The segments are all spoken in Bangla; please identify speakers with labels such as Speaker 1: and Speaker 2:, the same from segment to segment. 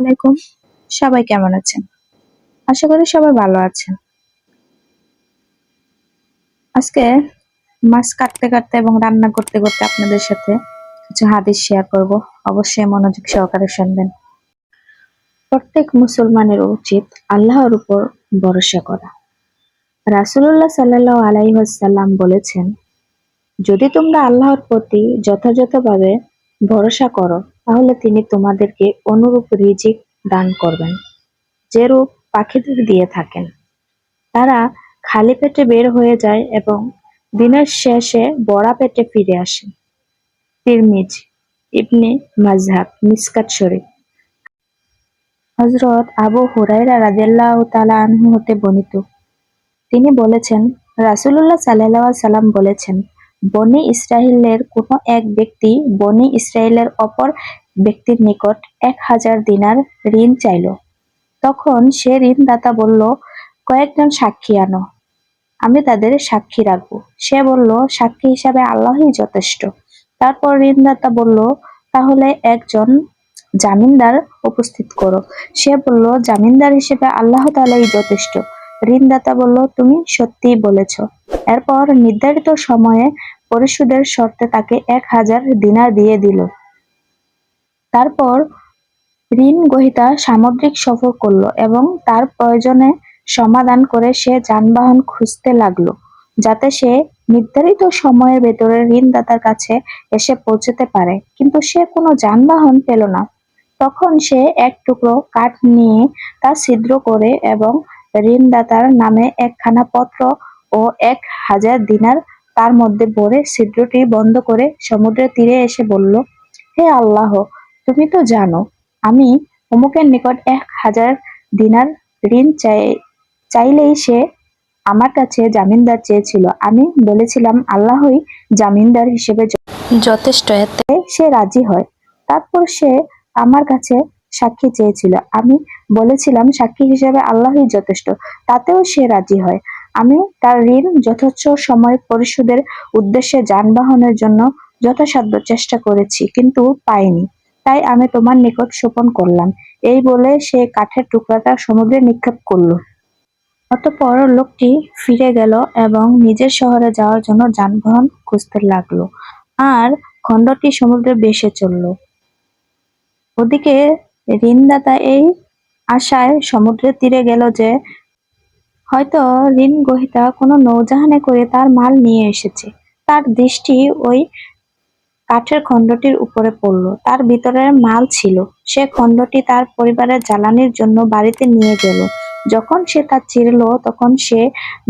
Speaker 1: আলাইকুম। সবাই কেমন আছেন? আশা করি সবাই ভালো আছেন। আজকে মাছ কাটতে এবং রান্না করতে আপনাদের সাথে কিছু হাদিস শেয়ার করব। অবশ্যই মনোযোগ সহকারে শুনবেন। প্রত্যেক মুসলমানের উচিত আল্লাহর উপর ভরসা করা। রাসূলুল্লাহ সাল্লাল্লাহু আলাইহি ওয়াসাল্লাম বলেছেন, যদি তোমরা আল্লাহর প্রতি যথাযথভাবে ভরসা করো, তাহলে তিনি তোমাদেরকে অনুরূপ রিজিক দান করবেন, যেরূপ পাখিদের দিয়ে থাকেন। তারা খালি পেটে বের হয়ে যায় এবং দিনের শেষে ভরা পেটে ফিরে আসে। তিরমিজি, ইবনে মাজাহ, মিশকাত শরীফ। হযরত আবু হুরায়রা রাদিয়াল্লাহু তাআলা আনহু হতে বর্ণিত, তিনি বলেছেন, রাসূলুল্লাহ সাল্লাল্লাহু আলাইহি সাল্লাম বলেছেন, বনী ইসরাঈলের কোন এক ব্যক্তি বনী ইসরাঈলের অপর ব্যক্তির নিকট 1000 দিনার ঋণ চাইল। তখন সে ঋণদাতা বলল, কয়েকজন সাক্ষী আনো, আমি তাদের সাক্ষী রাখব। সে বলল, সাক্ষী হিসাবে আল্লাহই যথেষ্ট। তারপর ঋণদাতা বলল, তাহলে একজন জামিনদার উপস্থিত করো। সে বলল, জামিনদার হিসেবে আল্লাহ তাআলাই যথেষ্ট। ঋণদাতা বলল, তুমি সত্যিই বলেছ। এরপর নির্ধারিত সময়ে পরিশোধের শর্তে তাকে 1000 দিনার দিয়ে দিল। তারপর ঋণ গ্রহীতা সামুদ্রিক সফর করল এবং তার প্রয়োজনে সমাধান করে সে যানবাহন খুঁজতে লাগলো, যাতে সে নির্ধারিত সময়ের ভেতরে ঋণদাতার কাছে এসে পৌঁছতে পারে। কিন্তু সে কোনো যানবাহন পেল না। তখন সে এক টুকরো কাঠ নিয়ে তা ছিদ্র করে এবং ঋণদাতার নামে একখানা পত্র ও 1000 দিনার তার মধ্যে ভরে ছিদ্রটি বন্ধ করে সমুদ্রের তীরে এসে বলল, হে আল্লাহ, তুমি তো জানো আমি অমুকের নিকট 1000 দিনার ঋণ চাইলেই সে আমার কাছে জামিনদার চেয়েছিল। আমি বলেছিলাম আল্লাহই জামিনদার হিসেবে যথেষ্ট, এতে সে রাজি হয়। তারপর সে আমার কাছে সাক্ষী চেয়েছিল। আমি বলেছিলাম সাক্ষী হিসেবে আল্লাহই যথেষ্ট, তাতেও সে রাজি হয়। আমি তার ঋণ যথেচ্ছ সময় পরিশোধের উদ্দেশ্যে যানবাহনের জন্য যথাসাধ্য চেষ্টা করেছি, কিন্তু পাইনি। তাই আমি তোমার নিকট সোপন করলাম। এই বলে সে কাঠের টুকরাটা সমুদ্রে নিক্ষেপ করল। অতঃপর লোকটি ফিরে গেল এবং নিজের শহরে যাওয়ার জন্য যানবাহন খুঁজতে লাগলো, আর খণ্ডটি সমুদ্রে ভেসে চলল। ওদিকে ঋণদাতা এই আশায় সমুদ্রের তীরে গেল যে হয়তো ঋণ গ্রহীতা কোনো নৌজাহানে করে তার মাল নিয়ে এসেছে। তার দৃষ্টি ওই কাঠের খণ্ডটির উপরে পড়ল। তার ভিতরে মাল ছিল। সে খণ্ডটি তার পরিবারের জ্বালানির জন্য বাড়িতে নিয়ে গেল। যখন সে তা ছিঁড়ল, তখন সে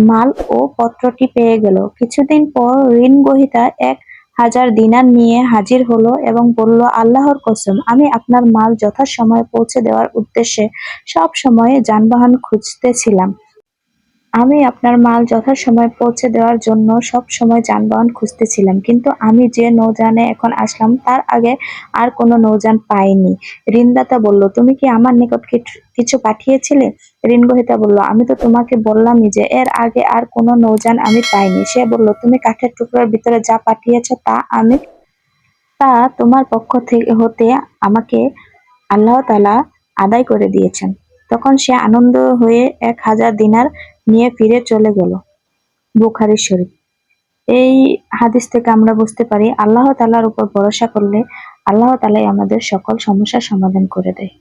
Speaker 1: মাল ও পত্রটি পেয়ে গেল। কিছুদিন পর ঋণ গ্রহীতা 1000 দিনার নিয়ে হাজির হলো এবং বলল, আল্লাহর কসম, আমি আপনার মাল যথাসময়ে পৌঁছে দেওয়ার উদ্দেশ্যে সব সময় যানবাহন খুঁজতেছিলাম। আমি আপনার মাল যথাসময়ে পৌঁছে দেওয়ার জন্য সব সময় যানবাহন খুঁজতেছিলাম, কিন্তু আমি যে নৌযানে এখন আসলাম তার আগে আর কোনো নৌযান পাইনি। ঋণদাতা বলল, তুমি কি আমার নিকট কিছু পাঠিয়েছিলে? ঋণ গ্রহীতা বলল, আমি তো তোমাকে বললামই যে এর আগে আর কোনো নৌযান আমি পাইনি। সে বলল, তুমি কাঠের টুকরার ভিতরে যা পাঠিয়েছ তা তোমার পক্ষ হতে আমাকে আল্লাহ তাআলা আদায় করে দিয়েছেন। তখন সে আনন্দ হয়ে 1000 দিনার নিয়ে ফিরে চলে গেল। বুখারী শরীফ। এই হাদিস থেকে আমরা বুঝতে পারি, আল্লাহ তাআলার উপর ভরসা করলে আল্লাহ তাআলাই আমাদের সকল সমস্যার সমাধান করে দেয়।